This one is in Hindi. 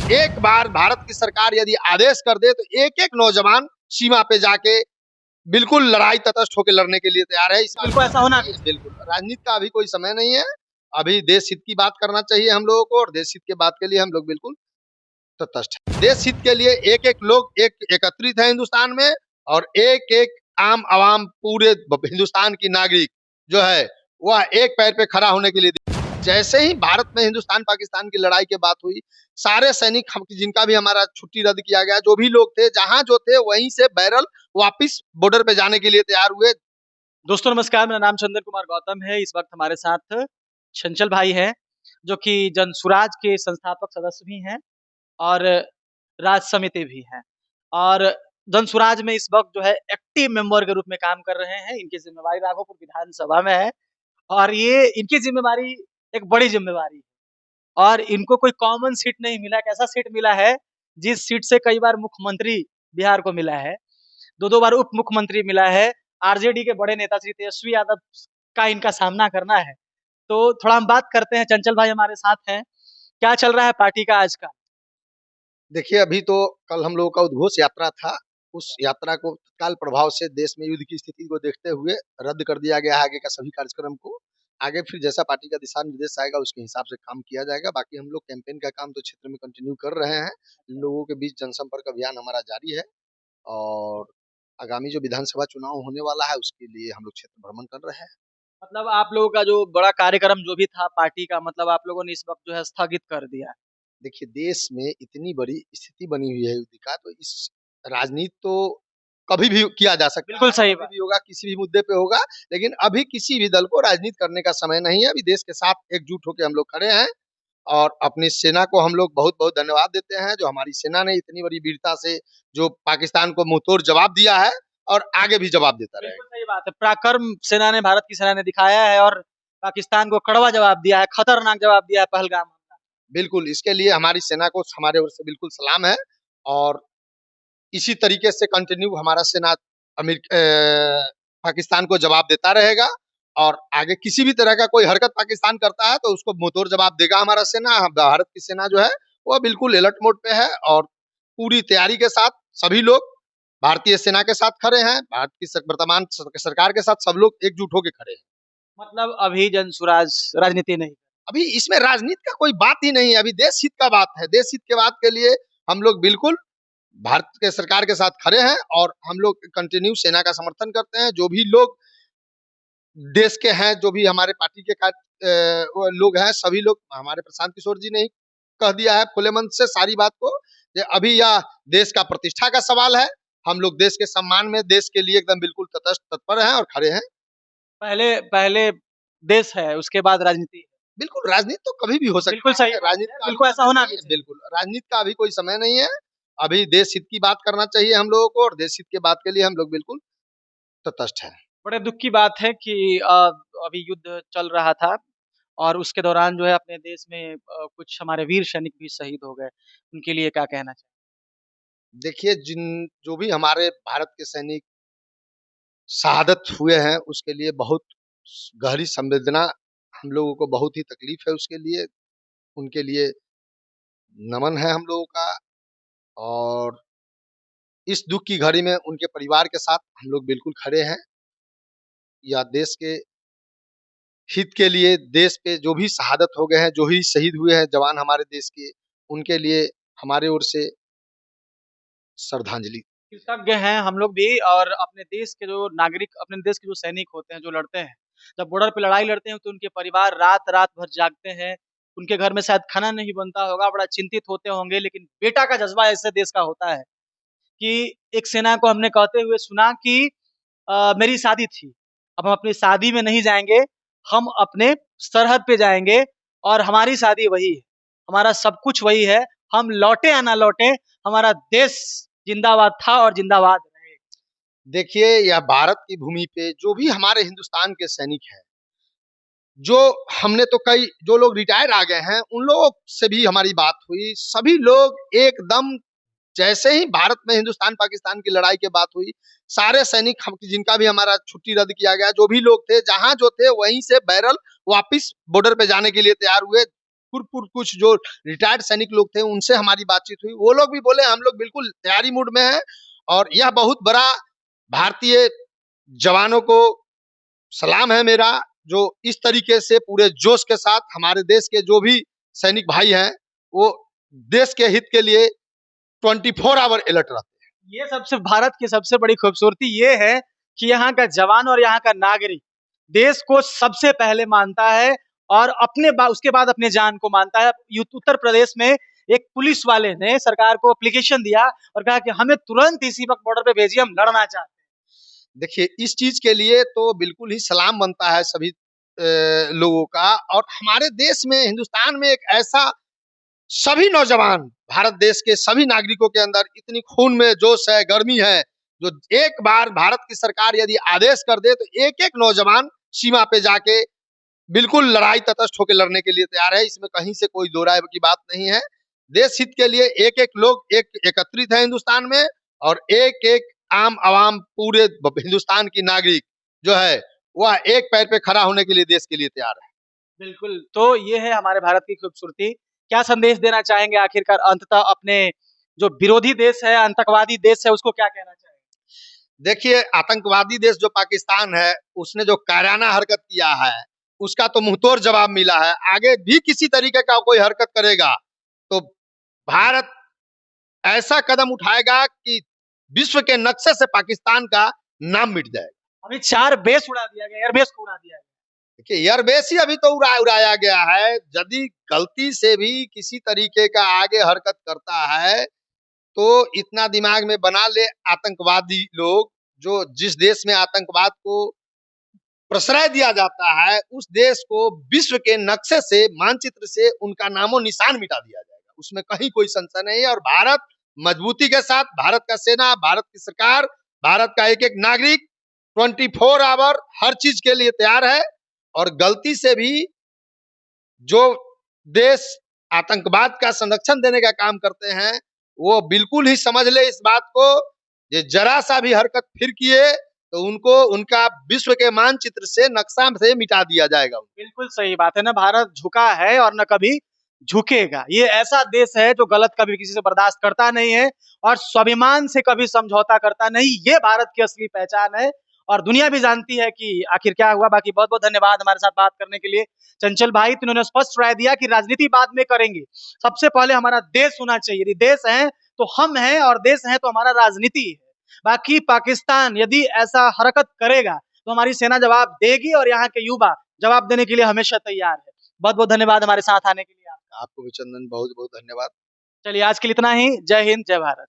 एक बार भारत की सरकार यदि आदेश कर दे तो एक-एक नौजवान सीमा पे जाके बिल्कुल लड़ाई तटस्थ होकर लड़ने के लिए तैयार है। बिल्कुल ऐसा होना भी बिल्कुल, राजनीति का अभी कोई समय नहीं है। अभी देश हित की बात करना चाहिए हम लोगों को और देश हित के बात के लिए हम लोग बिल्कुल तटस्थ हैं। देश हित के लिए एक-एक लोग एक एकत्रित है हिंदुस्तान में और एक-एक आम आवाम पूरे हिंदुस्तान की नागरिक जो है वह एक पैर पे खड़ा होने के लिए जैसे ही भारत में हिंदुस्तान पाकिस्तान की लड़ाई की बात हुई, सारे सैनिक हम जिनका भी हमारा छुट्टी रद्द किया गया, जो भी लोग थे, जहां जो थे वहीं से बैरल वापिस बॉर्डर पे जाने के लिए तैयार हुए। दोस्तों नमस्कार, मेरा नाम चंदन कुमार गौतम है। इस वक्त हमारे साथ चंचल भाई हैं, जो कि जनसुराज के संस्थापक सदस्य भी हैं और राज समिति भी हैं और जनसुराज में इस वक्त जो है एक्टिव मेंबर के रूप में काम कर रहे हैं। इनकी जिम्मेवारी राघोपुर विधानसभा में है और ये इनकी जिम्मेवारी एक बड़ी जिम्मेवारी है और इनको कोई कॉमन सीट नहीं मिला। एक ऐसा सीट मिला है जिस सीट से कई बार मुख्यमंत्री बिहार को मिला है, दो बार उप मुख्यमंत्री मिला है। आरजेडी के बड़े नेता श्री तेजस्वी यादव का इनका सामना करना है। तो थोड़ा हम बात करते हैं, चंचल भाई हमारे साथ हैं। क्या चल रहा है पार्टी का आज का? देखिए, अभी तो कल हम लोगों का उद्घोष यात्रा था। उस यात्रा को तत्काल प्रभाव से देश में युद्ध की स्थिति को देखते हुए रद्द कर दिया गया है आगे का सभी कार्यक्रम को। आगे फिर जैसा पार्टी का दिशा निर्देश आएगा उसके हिसाब से काम किया जाएगा। बाकी हम लोग कैंपेन का काम तो क्षेत्र में कंटिन्यू कर रहे हैं। लोगों के बीच जनसंपर्क अभियान हमारा जारी है और आगामी जो विधानसभा चुनाव होने वाला है उसके लिए हम लोग क्षेत्र भ्रमण कर रहे हैं। मतलब आप लोगों का जो बड़ा कार्यक्रम जो भी था पार्टी का, मतलब आप लोगों ने इस वक्त जो है स्थगित कर दिया। देखिए, देश में इतनी बड़ी स्थिति बनी हुई है युद्ध का, तो इस राजनीति तो कभी भी किया जा सकता बिल्कुल है, सही कभी बात। भी होगा, किसी भी मुद्दे पे होगा, लेकिन अभी किसी भी दल को राजनीति करने का समय नहीं है। अभी देश के साथ एकजुट होकर हम लोग खड़े हैं और अपनी सेना को हम लोग बहुत-बहुत धन्यवाद देते हैं, जो हमारी सेना ने इतनी बड़ी वीरता से जो पाकिस्तान को मुंहतोड़ जवाब दिया है और आगे भी जवाब देता बिल्कुल रहेगा। सही बात है। पराक्रम सेना ने, भारत की सेना ने दिखाया है और पाकिस्तान को कड़वा जवाब दिया है, खतरनाक जवाब दिया है पहलगाम। बिल्कुल, इसके लिए हमारी सेना को हमारे ओर से बिल्कुल सलाम है और इसी तरीके से कंटिन्यू हमारा सेना पाकिस्तान को जवाब देता रहेगा और आगे किसी भी तरह का कोई हरकत पाकिस्तान करता है तो उसको मुंहतोड़ जवाब देगा हमारा सेना। भारत की सेना जो है वो बिल्कुल अलर्ट मोड पे है और पूरी तैयारी के साथ सभी लोग भारतीय सेना के साथ खड़े हैं। भारत की वर्तमान सरकार के साथ सब लोग एकजुट होकर खड़े हैं। मतलब अभी जनसुराज राजनीति नहीं। अभी इसमें राजनीति का कोई बात ही नहीं है, अभी देश हित का बात है। देश हित के बात के लिए हम लोग बिल्कुल भारत के सरकार के साथ खड़े हैं और हम लोग कंटिन्यू सेना का समर्थन करते हैं। जो भी लोग देश के हैं, जो भी हमारे पार्टी के वो लोग हैं, सभी लोग, हमारे प्रशांत किशोर जी ने ही कह दिया है खुले मन से सारी बात को कि अभी यह देश का प्रतिष्ठा का सवाल है। हम लोग देश के सम्मान में, देश के लिए एकदम बिल्कुल तटस्थ तत्पर हैं और खड़े हैं। पहले पहले देश है, उसके बाद राजनीति है। बिल्कुल, राजनीति तो कभी भी हो सकती बिल्कुल सही है। बात राजनीति है, का बिल्कुल ऐसा होना भी चाहिए। बिल्कुल, राजनीति का अभी कोई समय नहीं है। अभी देश हित की बात करना चाहिए हम लोगों को और देश हित के बात के लिए हम लोग बिल्कुल तटस्थ हैं। बड़े दुख की बात है कि अभी युद्ध चल रहा था और उसके दौरान जो है अपने देश में कुछ हमारे वीर सैनिक भी शहीद हो गए। उनके लिए क्या कहना चाहिए? देखिए, जो भी हमारे भारत के सैनिक शहादत हुए हैं उसके लिए बहुत गहरी संवेदना, हम लोगों को बहुत ही तकलीफ है उसके लिए, उनके लिए नमन है हम लोगों का और इस दुख की घड़ी में उनके परिवार के साथ हम लोग बिल्कुल खड़े हैं। या देश के हित के लिए, देश पे जो भी शहादत हो गए हैं, जो भी शहीद हुए हैं जवान हमारे देश के, उनके लिए हमारे ओर से श्रद्धांजलि। कृतज्ञ हैं हम लोग भी और अपने देश के जो नागरिक, अपने देश के जो सैनिक होते हैं, जो लड़ते हैं, जब बॉर्डर पे लड़ाई लड़ते हैं तो उनके परिवार रात-रात भर जागते हैं। उनके घर में शायद खाना नहीं बनता होगा, बड़ा चिंतित होते होंगे, लेकिन बेटा का जज़्बा ऐसे देश का होता है कि एक सेना को हमने कहते हुए सुना कि मेरी शादी थी, अब हम अपनी शादी में नहीं जाएँगे, हम अपने सरहद पे जाएँगे और हमारी शादी वही है, हमारा सब कुछ वही है, हम लौटे या ना लौटे, हमारा देश जिंदाबाद था और जिंदाबाद रहे। देखिए, यह भारत की भूमि पे जो भी हमारे हिंदुस्तान के सैनिक हैं, जो हमने तो कई जो लोग रिटायर आ गए हैं, उन लोगों से भी हमारी बात हुई। सभी लोग एकदम जैसे ही भारत में हिंदुस्तान-पाकिस्तान की लड़ाई की बात हुई, सारे सैनिक हम जिनका भी हमारा छुट्टी रद्द किया गया, जो भी लोग थे, जहाँ जो थे वहीं से बैरल वापिस बॉर्डर पे जाने के लिए तैयार हुए। कुछ जो रिटायर्ड सैनिक लोग थे उनसे हमारी बातचीत हुई, वो लोग भी बोले हम लोग बिल्कुल तैयारी मूड में हैं और यह बहुत बड़ा भारतीय जवानों को सलाम है मेरा, जो इस तरीके से पूरे जोश के साथ हमारे देश के जो भी सैनिक भाई हैं वो देश के हित के लिए 24 आवर अलर्ट रहते हैं। ये सबसे भारत की सबसे बड़ी खूबसूरती ये है कि यहाँ का जवान और यहाँ का नागरिक देश को सबसे पहले मानता है और उसके बाद अपने जान को मानता है। उत्तर प्रदेश में एक पुलिस वाले ने सरकार को एप्लीकेशन दिया और कहा कि हमें तुरंत इसी वक्त बॉर्डर पे भेजिए, हम लड़ना चाहते हैं। देखिए इस चीज के लिए तो बिल्कुल ही सलाम बनता है सभी लोगों का। और हमारे देश में, हिंदुस्तान में एक ऐसा, सभी नौजवान, भारत देश के सभी नागरिकों के अंदर इतनी खून में जोश है, गर्मी है, जो एक बार भारत की सरकार यदि आदेश कर दे तो एक एक नौजवान सीमा पे जाके बिल्कुल लड़ाई तटस्थ होकर लड़ने के लिए तैयार है। इसमें कहीं से कोई दो राय की बात नहीं है। देश हित के लिए एक एक लोग एक एकत्रित है हिंदुस्तान में, और एक एक आम आवाम, पूरे हिंदुस्तान की नागरिक जो है वह एक पैर पे खड़ा होने के लिए देश के लिए तैयार है। बिल्कुल, तो ये है हमारे भारत की खूबसूरती। क्या संदेश देना चाहेंगे आखिरकार अंततः अपने जो विरोधी देश है, आतंकवादी देश है, उसको क्या कहना चाहेंगे? देखिए आतंकवादी देश जो पाकिस्तान है, उसने जो कायराना हरकत किया है उसका तो मुंहतोड़ जवाब मिला है। आगे भी किसी तरीके का कोई हरकत करेगा तो भारत ऐसा कदम उठाएगा कि विश्व के नक्शे से पाकिस्तान का नाम मिट जाएगा। अभी 4 बेस उड़ा दिया गया, एयरबेस को उड़ा दिया गया। देखिए एयरबेस ही अभी तो उड़ाया गया है। यदि गलती से भी किसी तरीके का आगे हरकत करता है तो इतना दिमाग में बना ले आतंकवादी लोग, जो जिस देश में आतंकवाद को प्रश्रय दिया जाता है उस देश को विश्व के नक्शे से, मानचित्र से उनका नामो निशान मिटा दिया जाएगा, उसमें कहीं कोई संशय नहीं है। और भारत मजबूती के साथ, भारत का सेना, भारत की सरकार, भारत का एक एक नागरिक 24 आवर हर चीज के लिए तैयार है। और गलती से भी जो देश आतंकवाद का संरक्षण देने का काम करते हैं वो बिल्कुल ही समझ ले इस बात को, ये जरा सा भी हरकत फिर किए तो उनको उनका विश्व के मानचित्र से, नक्शा से मिटा दिया जाएगा। बिल्कुल सही बात है ना, भारत झुका है और न कभी झुकेगा। ये ऐसा देश है जो गलत कभी किसी से बर्दाश्त करता नहीं है और स्वाभिमान से कभी समझौता करता नहीं। ये भारत की असली पहचान है और दुनिया भी जानती है कि आखिर क्या हुआ। बाकी बहुत बहुत धन्यवाद हमारे साथ बात करने के लिए चंचल भाई। तो इन्होंने स्पष्ट राय दिया कि राजनीति बाद में करेंगे, सबसे पहले हमारा देश होना चाहिए। यदि देश है तो हम हैं और देश है तो हमारा राजनीति है। बाकी पाकिस्तान यदि ऐसा हरकत करेगा तो हमारी सेना जवाब देगी और यहाँ के युवा जवाब देने के लिए हमेशा तैयार है। बहुत बहुत धन्यवाद हमारे साथ आने के लिए। आपको भी चंदन बहुत बहुत धन्यवाद। चलिए आज के लिए इतना ही। जय हिंद, जय भारत।